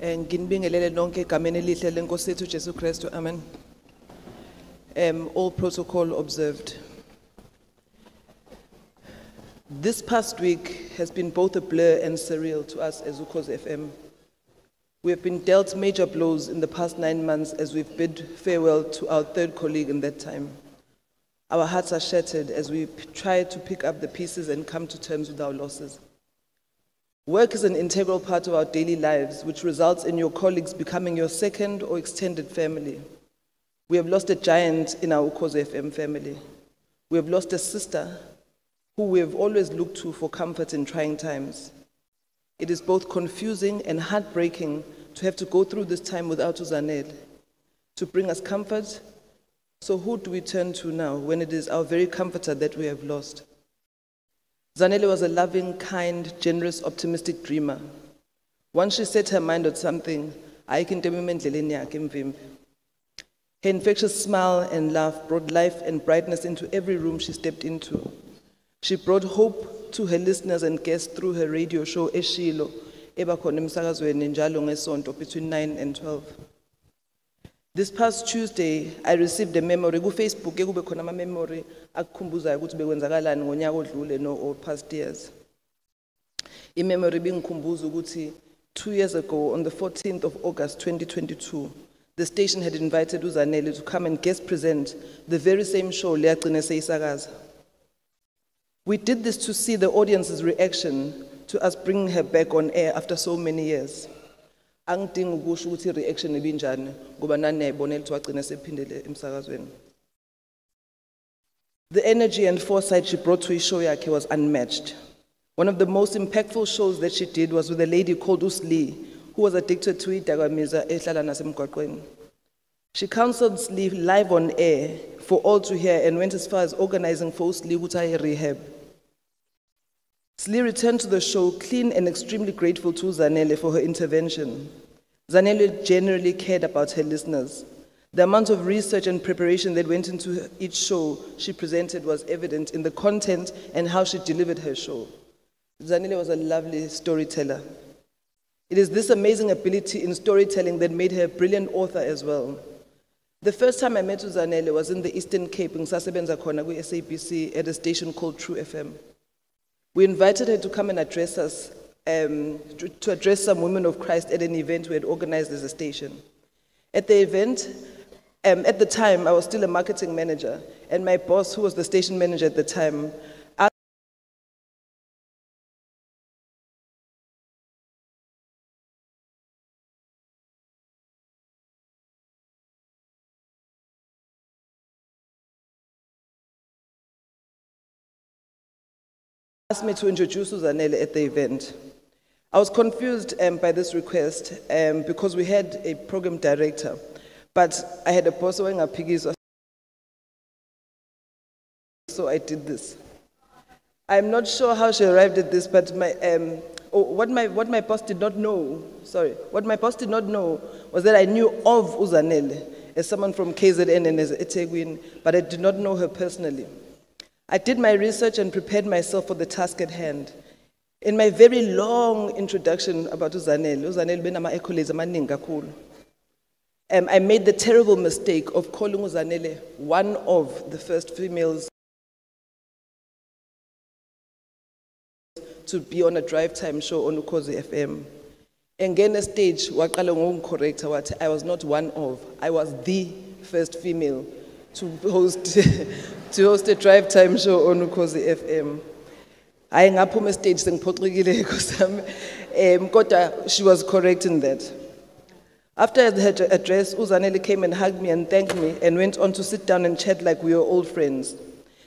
Nginibingelele nonke egameni elihle leNkosi yethu Jesu Kristu. Amen. All protocol observed. This past week has been both a blur and surreal to us as Ukhozi FM. We have been dealt major blows in the past 9 months as we've bid farewell to our third colleague in that time. Our hearts are shattered as we try to pick up the pieces and come to terms with our losses. Work is an integral part of our daily lives, which results in your colleagues becoming your second or extended family. We have lost a giant in our Ukhozi FM family. We have lost a sister who we have always looked to for comfort in trying times. It is both confusing and heartbreaking to have to go through this time without Zanele to bring us comfort. So who do we turn to now when it is our very comforter that we have lost? Zanele was a loving, kind, generous, optimistic dreamer. Once she set her mind on something, her infectious smile and laugh brought life and brightness into every room she stepped into. She brought hope to her listeners and guests through her radio show Eshilo, ebakhona emsakazweni njalo ngesonto between 9 and 12. This past Tuesday, I received a memory ku Facebook ekube khona ama memory akukhumbuzayo ukuthi bekwenzakalani ngonyaka odlule no or past years. I memory bingikhumbuza ukuthi 2 years ago on the 14th of August 2022, the station had invited Zanele to come and guest present the very same show leyagcina seyisakaza. We did this to see the audience's reaction to us bringing her back on air after so many years. Angidingi ukusho ukuthi reaction ibinjani ngoba nani niyayibonela ukuthi wagcina sephindele emsakazweni. The energy and foresight she brought to his show yakhe was unmatched. One of the most impactful shows that she did was with a lady called Usli, who was addicted to idakamizwa ehlala nasemgwaqweni. She counseled Usli live on air for all to hear and went as far as organizing for Usli ukuthi aye rehab. Sli returned to the show clean and extremely grateful to Zanele for her intervention. Zanele generally cared about her listeners. The amount of research and preparation that went into each show she presented was evident in the content and how she delivered her show. Zanele was a lovely storyteller. It is this amazing ability in storytelling that made her a brilliant author as well. The first time I met Zanele was in the Eastern Cape, ngisasebenza khona ku-SABC at a station called True FM. We invited her to come and address us, to address some women of Christ at an event we had organized as a station. At the event, at the time, I was still a marketing manager, and my boss, who was the station manager at the time, asked me to introduce Zanele at the event. I was confused by this request because we had a program director, but I had a boss wearing a piggies, so I did this. I'm not sure how she arrived at this, but what my boss did not know, what my boss did not know was that I knew of Zanele as someone from KZN and as eThekwini, but I did not know her personally. I did my research and prepared myself for the task at hand. In my very long introduction about Zanele benama accolades amaningi kakhulu. I made the terrible mistake of calling Zanele one of the first females to be on a drive time show on Ukhozi FM. And again, a stage, correct, I was not one of, I was the first female to host a drive time show on Ukhozi FM. I ngaphuma stage sengiphoxekile kodwa she was correct in that. After her address, Zanele came and hugged me and thanked me and went on to sit down and chat like we were old friends.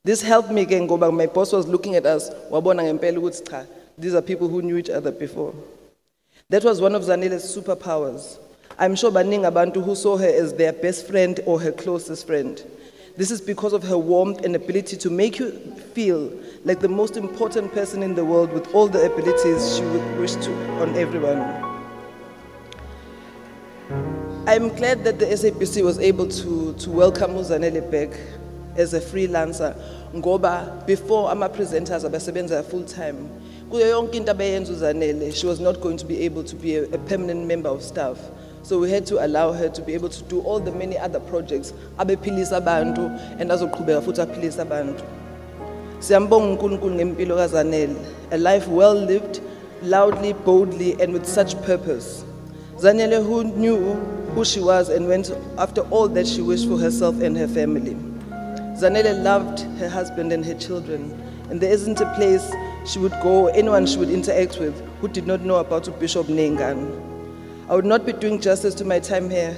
This helped me again go back. My boss was looking at us, wabona ngempela ukuthi cha, these are people who knew each other before. That was one of Zanele's superpowers. I'm sure baningi abantu who saw her as their best friend or her closest friend. This is because of her warmth and ability to make you feel like the most important person in the world with all the abilities she would wish to on everyone. I'm glad that the SABC was able to welcome Zanele back as a freelancer. Ngoba before ama presenters abasebenza full time, Kuyo yonke into abeyenza uZanele, she was not going to be able to be a permanent member of staff. So we had to allow her to be able to do all the many other projects. Abephilisa abantu and azoqhubeka futhi aphilisa abantu. Siyambonga uNkulunkulu ngempilo kaZanele, a life well lived, loudly, boldly, and with such purpose. Zanele, who knew who she was and went after all that she wished for herself and her family. Zanele loved her husband and her children, and there isn't a place she would go, anyone she would interact with, who did not know about Bishop Nengane. I would not be doing justice to my time here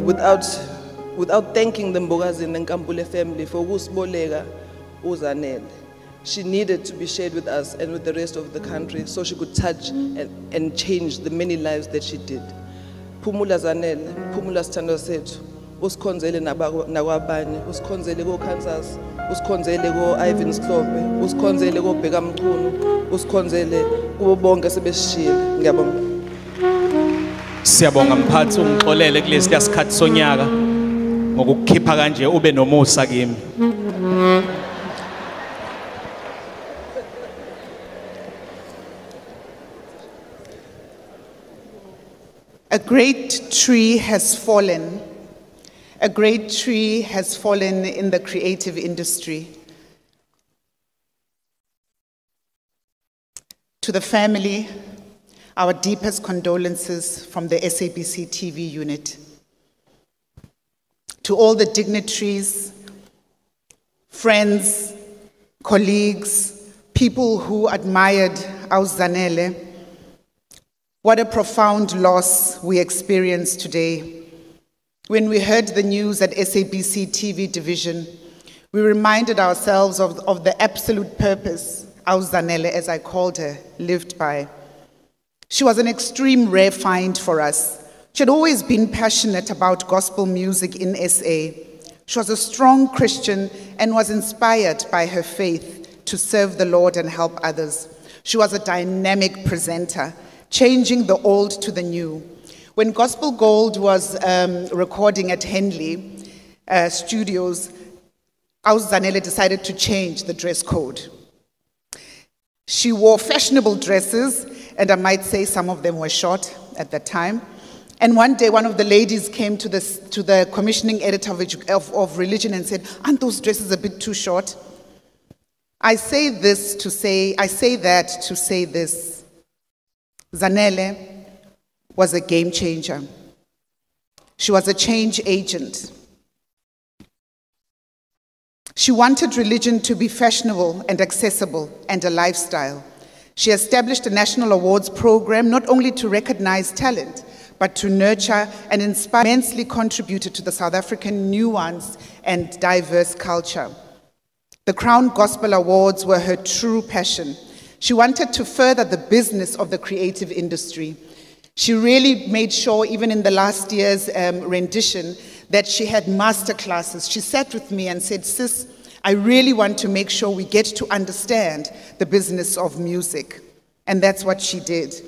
without thanking the Mbogazini and Nkambule family for ukusiboleka uZanele. She needed to be shared with us and with the rest of the country so she could touch and change the many lives that she did. Phumula Zanele, phumula sithando sethu, usikhonzele nakwabanye, usikhonzele ko-Kansas, usikhonzele ko-Ivan Slophe, usikhonzele ko-Bheka Mchunu, usikhonzele kubo bonke sebesishiyile. Ngiyabonga. Siyabonga mphathi ungixolele kulesi sikhathi sonyaka ngokukhipha kanje ube nomusa kimi. A great tree has fallen. A great tree has fallen in the creative industry. To the family, our deepest condolences from the SABC TV unit. To all the dignitaries, friends, colleagues, people who admired uZanele, what a profound loss we experience today. When we heard the news at SABC TV division, we reminded ourselves of the absolute purpose uZanele, as I called her, lived by. She was an extreme rare find for us. She had always been passionate about gospel music in SA. She was a strong Christian and was inspired by her faith to serve the Lord and help others. She was a dynamic presenter, changing the old to the new. When Gospel Gold was recording at Henley Studios, uZanele decided to change the dress code. She wore fashionable dresses, and I might say some of them were short at that time. And one day, one of the ladies came to the commissioning editor of Religion and said, "Aren't those dresses a bit too short?" I say that to say this. Zanele was a game changer. She was a change agent. She wanted religion to be fashionable and accessible and a lifestyle. She established a national awards program not only to recognize talent, but to nurture and inspire, immensely contributed to the South African nuance and diverse culture. The Crown Gospel Awards were her true passion. She wanted to further the business of the creative industry. She really made sure, even in the last year's rendition, that she had master classes. She sat with me and said, "Sis, I really want to make sure we get to understand the business of music." And that's what she did.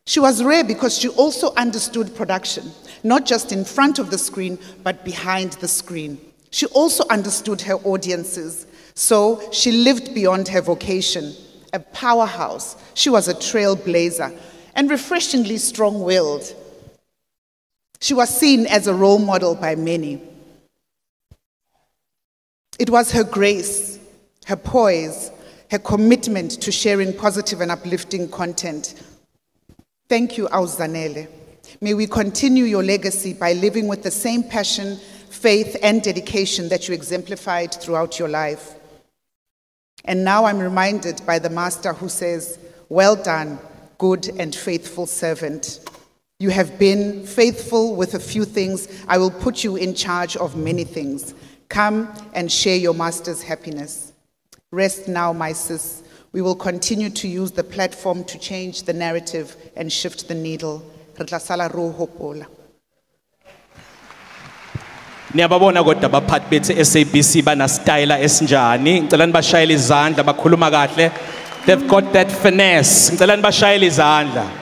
She was rare because she also understood production, not just in front of the screen, but behind the screen. She also understood her audiences, so she lived beyond her vocation. A powerhouse, she was a trailblazer, and refreshingly strong-willed. She was seen as a role model by many. It was her grace, her poise, her commitment to sharing positive and uplifting content. Thank you, uZanele. May we continue your legacy by living with the same passion, faith, and dedication that you exemplified throughout your life. And now I'm reminded by the Master who says, "Well done, good and faithful servant. You have been faithful with a few things. I will put you in charge of many things. Come and share your Master's happiness." Rest now, my sis. We will continue to use the platform to change the narrative and shift the needle. Re tla sala re o hopola. Niyababona kodwa abaphathi bethu SABC bana style esinjani. Ngicela nibashayele izandla bakhuluma kahle. They've got that finesse. Ngicela nibashayele izandla.